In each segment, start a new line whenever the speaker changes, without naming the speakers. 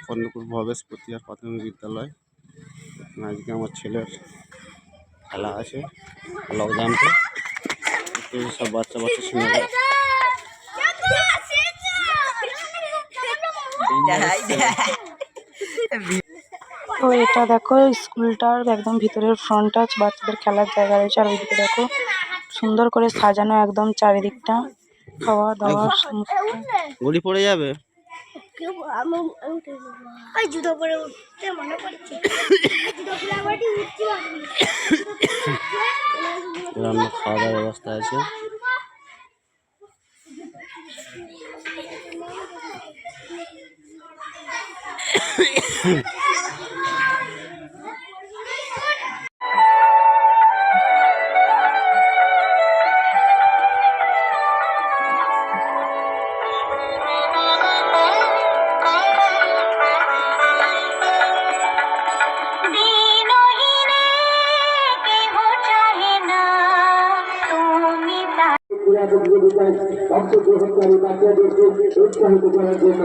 কর্ণপুর ভবেশ প্রতিহার প্রাথমিক বিদ্যালয়। আজকে আমার ছেলের খেলা আছে লকডাউনতে, সব বাচ্চা শুনে
তো এটা দেখো স্কুলটার একদম ভিতরের ফ্রন্ট টাচ, বাচ্চাদের খেলার জায়গা রয়েছে। আর ওইদিকে দেখো সুন্দর করে সাজানো একদম চারিদিকটা, খাওয়া দাওয়া সমস্ত।
গুলি পড়ে যাবে। খাওয়া দাওয়ার ব্যবস্থা আছে।
অংশগ্রহণকারী বাচ্চাদেরকে উৎসাহিত করার জন্য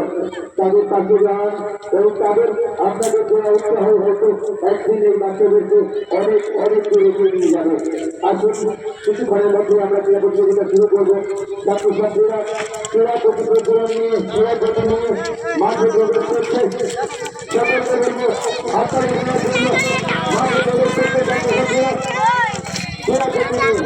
তাদের পাশে যান এবং তাদের আপনাদের দেওয়া উৎসাহ হয়তো একদিন এই বাচ্চাদেরকে অনেক অনেক দূরে এগিয়ে নিয়ে যাবে। আসুন কিছুক্ষণের মধ্যে আমরা ক্রীড়া প্রতিযোগিতা শুরু করবো। ছাত্রছাত্রীরা ক্রীড়া প্রতিযোগিতা নিয়ে ক্রীড়া গতি নিয়ে মাঠে প্রবেশ করছে। সকলকে বলবো আপনার জন্য মাঠে প্রবেশ করতে ছাত্রছাত্রীরা ক্রীড়া গতি নিয়ে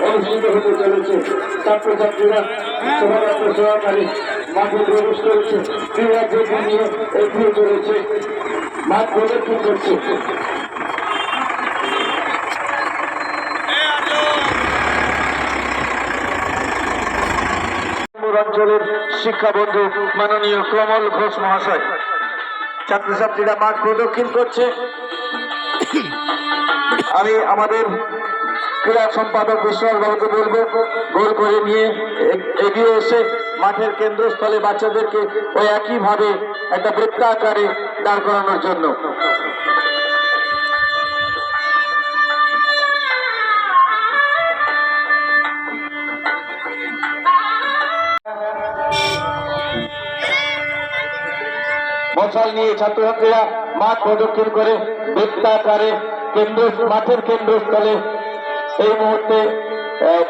অনুষ্ঠিত হতে চলেছে। ছাত্রছাত্রীরা শোভাযাত্রা সহকারী মাঠে প্রবেশ করেছে, ক্রীড়া যোদ্ধা নিয়ে এগিয়ে চলেছে, মাঠ প্রদক্ষিণ করছে। অঞ্চলের শিক্ষাবন্ধু মাননীয় কমল ঘোষ মহাশয়, ছাত্রছাত্রীরা মাঠ প্রদক্ষিণ করছে। আমি আমাদের ক্রীড়া সম্পাদক বিশ্বাস বাবুকে বলবো গোল করে নিয়ে এগিয়ে এসে মাঠের কেন্দ্রস্থলে বাচ্চাদেরকে ওই একইভাবে একটা বৃত্তাকারে দাঁড় করানোর জন্য। মশাল নিয়ে ছাত্রছাত্রীরা মাঠ প্রদক্ষিণ করে বৃত্তাকারে মাঠের কেন্দ্রস্থলে এই মুহূর্তে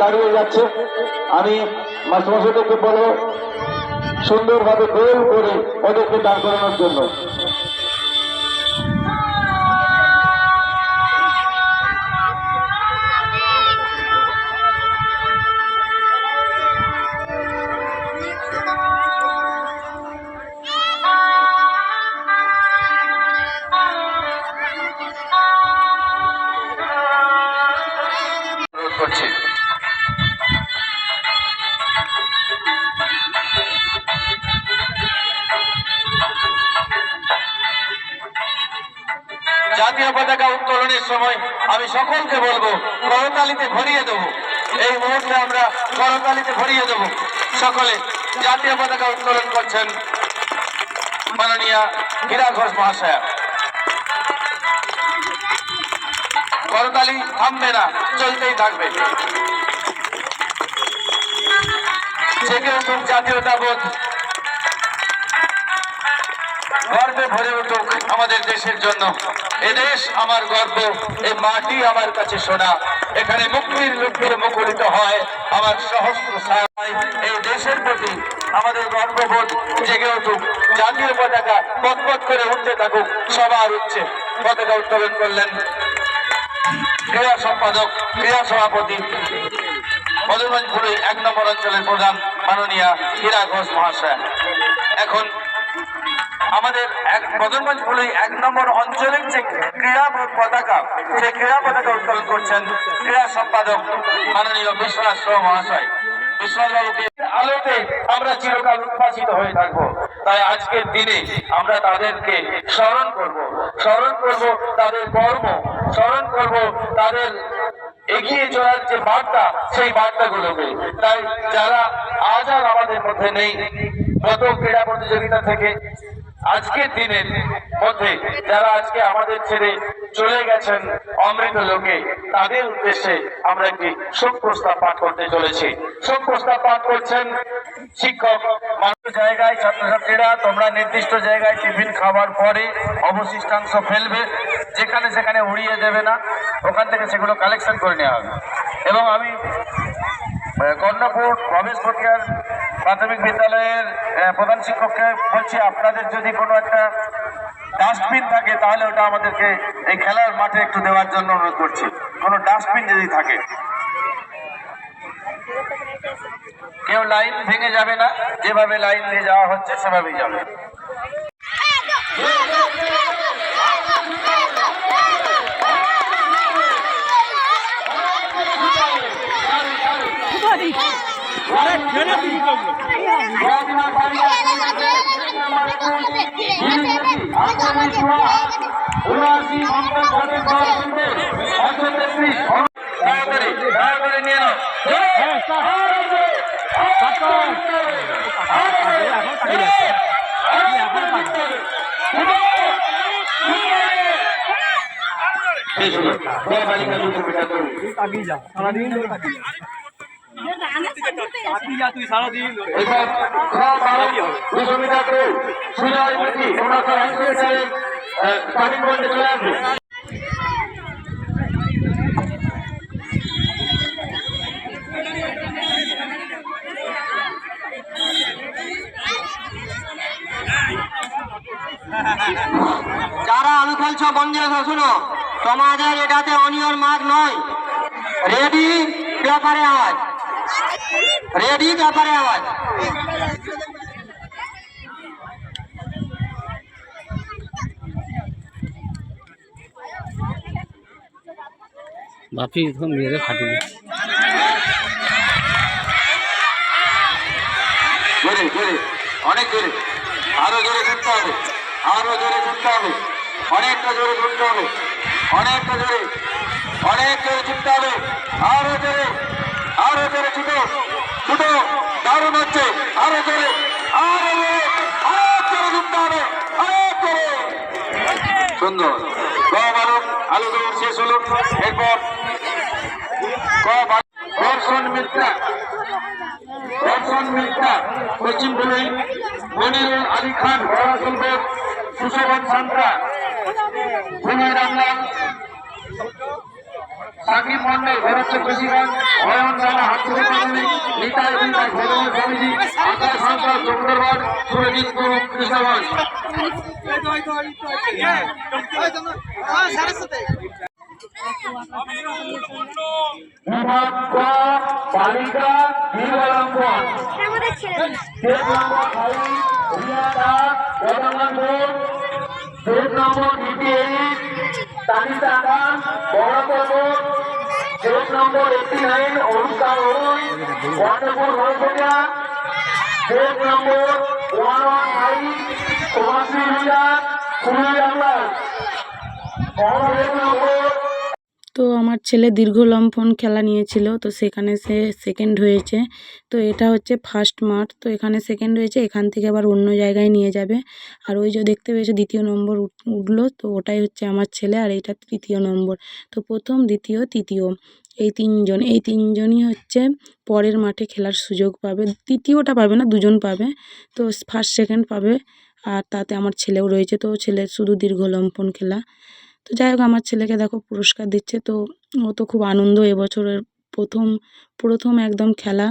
দাঁড়িয়ে যাচ্ছে। আমি মাস্টারমশাইদেরকে বলবো সুন্দরভাবে গোল করে ওদেরকে দাঁড় করানোর জন্য। জাতীয় পতাকা উত্তোলনের সময় আমি সকলকে বলবো করতালিতে ভরিয়ে দেবো। এই মুহূর্তে আমরা করতালিতে ভরিয়ে দেবো। সকলে জাতীয় পতাকা উত্তোলন করছেন মাননীয়া হীরা ঘোষ মহাশয়া। করতালি থামবে না, চলতেই থাকবে। জেগে উঠুক জাতীয়তাবোধ, গর্বে ভরে উঠুক আমাদের দেশের জন্য। এদেশ আমার গর্ব, এই মাটি আমার কাছে সোনা, এখানে মুক্তির লক্ষ্যে মুখরিত হয় আমার সহস্র ছায়। এই দেশের প্রতি আমাদের গর্ববোধ জেগে উঠুক, জাতীয় পতাকা পথ করে উঠতে থাকুক, সবার উঠছে। পতাকা উত্তোলন করলেন ক্রীড়া সম্পাদক, ক্রীড়া সভাপতি, মধুরগঞ্জ 1 নম্বর অঞ্চলের প্রধান মাননীয়া হীরা ঘোষ মহাশয়। এখন আমাদের মধুরগঞ্জ 1 নম্বর অঞ্চলের যে ক্রীড়া পতাকা, সেই ক্রীড়া পতাকা উত্তোলন করছেন ক্রীড়া সম্পাদক মাননীয় বিশ্বনাথ মহাশয়। বিশ্বনাথবাবুকে আলোতে আমরা চিরকাল উদ্ভাসিত হয়ে থাকবো। তাই আজকের দিনে আমরা তাদেরকে স্মরণ করব তাদের কর্ম, স্মরণ করব তাদের এগিয়ে চলার যে বার্তা, সেই বার্তাগুলোকে। তাই যারা আজ আর আমাদের মধ্যে নেই, গত ক্রীড়া প্রতিযোগিতা থেকে আজকের দিনের মধ্যে যারা আজকে আমাদের ছেড়ে চলে গেছেন অমৃত লোকে, তাদের উদ্দেশ্যে আমরা একটি শোক প্রস্তাব পাঠ করতে চলেছি। শোক প্রস্তাব পাঠ করছেন শিক্ষক। মানুষ জায়গায় ছাত্রছাত্রীরা তোমরা নির্দিষ্ট জায়গায় টিফিন খাওয়ার পরে অবশিষ্টাংশ ফেলবে, যেখানে সেখানে উড়িয়ে দেবে না, ওখান থেকে সেগুলো কালেকশন করে নেওয়া হবে। এবং আমি কর্ণপুর প্রবেশ প্রক্রিয়ার প্রাথমিক বিদ্যালয়ের প্রধান শিক্ষককে বলছি, আপনাদের যদি কোনো একটা ডাস্টবিন থাকে তাহলে ওটা আমাদেরকে এই খেলার মাঠে একটু দেওয়ার জন্য অনুরোধ করছি। কোনো ডাস্টবিন যদি থাকে, কেউ লাইন ভেঙে যাবে না, যেভাবে লাইন দিয়ে যাওয়া হচ্ছে সেভাবেই যাবে। নিয়ে নাও।
যারা আলু খেলছ বন্ধ শুনো, তোমাদের এটাতে অনিয়ন মাছ নয়। রেডি, ব্যাপারে আওয়াজ, রেডি, ব্যাপারে আওয়াজ।
বাপি তো মেরে ফাটিল।
জোরে জোরে, অনেক জোরে, আরো জোরে ছুটতে হবে, আরো জোরে ছুটতে হবে, অনেকটা জোরে ছুটতে হবে, অনেকটা জোরে, অনেক জোরে ছুটতে হবে, আরো জোরে, আরো জোরে ছুটো, ছুটো, দারুণ হচ্ছে, আরো জোরে, আরো জোরে, অনেক জোরে ছুটতে হবে, অনেক জোরে। সুন্দর। ক বালক আলু দৌড় শেষ হলো। এরপর দর্শন মিত্রা, দর্শন মিত্রা পশ্চিম বলুই, মনিরুল আলী খান বড়াশুল্ক, সুশোভন সান্ত্রা ভুলুই রামলাল, সাকিব মন্ডল ভরত কৃষিগঞ্জ, অয়ন রানা হাতুড়ি কলোনি, নিতাই বিন্দাস ভগবান স্বামীজি, আকাশ সন্ত্রাস চন্দ্রগড়, সুরজিৎ গুরু কৃষ্ণগঞ্জ। বালিকা নির্বালম্বন নম্বর 89 অনুষ্ঠান ওয়ান্ডারফুল রোজা, নম্বর 115 প্রবাসী নম্বর।
তো আমার ছেলে দীর্ঘ লম্ফন খেলা নিয়েছিল, তো সেখানে সে সেকেন্ড হয়েছে। তো এটা হচ্ছে ফার্স্ট মাঠ, তো এখানে সেকেন্ড হয়েছে, এখান থেকে আবার অন্য জায়গায় নিয়ে যাবে। আর ওই যে দেখতে পেয়েছে দ্বিতীয় নম্বর উঠলো, তো ওটাই হচ্ছে আমার ছেলে, আর এইটা তৃতীয় নম্বর। তো প্রথম, দ্বিতীয়, তৃতীয় এই তিনজনই হচ্ছে পরের মাঠে খেলার সুযোগ পাবে। তৃতীয়টা পাবে না, দুজন পাবে, তো ফার্স্ট সেকেন্ড পাবে। আর তাতে আমার ছেলেও রয়েছে, তো ছেলের শুধু দীর্ঘ লম্ফন খেলা। তো যাই হোক, আমার ছেলেকে দেখো পুরস্কার দিচ্ছে, তো ও তো খুব আনন্দ, এবছরের প্রথম একদম খেলা।